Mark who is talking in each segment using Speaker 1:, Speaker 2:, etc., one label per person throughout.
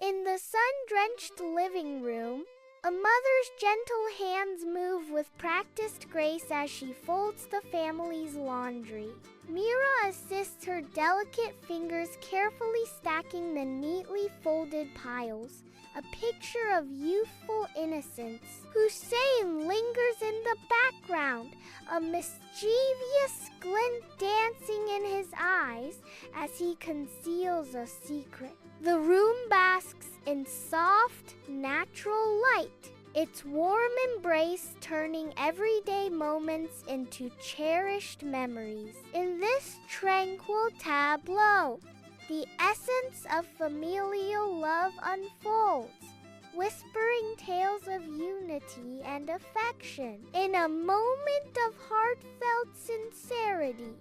Speaker 1: In the sun-drenched living room, a mother's gentle hands move with practiced grace as she folds the family's laundry. Mira assists her delicate fingers carefully stacking the neatly folded piles, a picture of youthful innocence. Hussein lingers in the background, a mischievous glint dancing in his eyes as he conceals a secret. The room basks in soft, natural light, its warm embrace turning everyday moments into cherished memories. In this tranquil tableau, the essence of familial love unfolds, whispering tales of unity and affection. In a moment of heartfelt sincerity,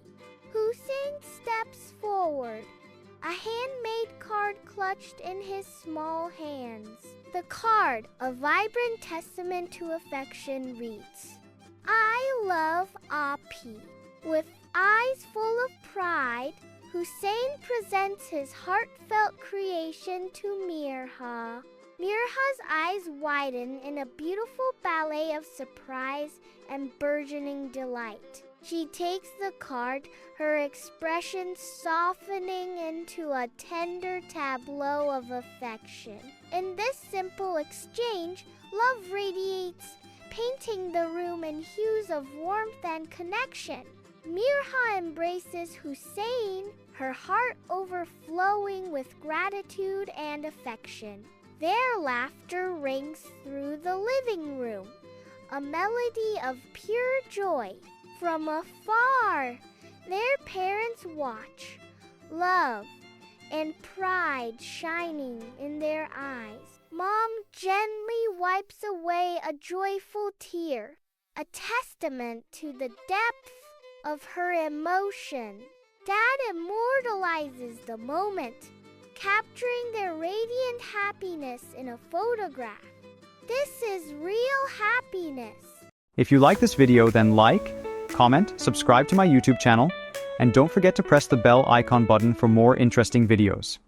Speaker 1: Hussein steps forward, a handmade card clutched in his small hands. The card, a vibrant testament to affection, reads, "I love Api." With eyes full of pride, Hussein presents his heartfelt creation to Mirha. Mirha's eyes widen in a beautiful ballet of surprise and burgeoning delight. She takes the card, her expression softening into a tender tableau of affection. In this simple exchange, love radiates, painting the room in hues of warmth and connection. Mirha embraces Hussein, her heart overflowing with gratitude and affection. Their laughter rings through the living room, a melody of pure joy. From afar, their parents watch, love and pride shining in their eyes. Mom gently wipes away a joyful tear, a testament to the depth of her emotion. Dad immortalizes the moment, capturing their radiant happiness in a photograph. This is real happiness.
Speaker 2: If you like this video, then like, comment, subscribe to my YouTube channel, and don't forget to press the bell icon button for more interesting videos.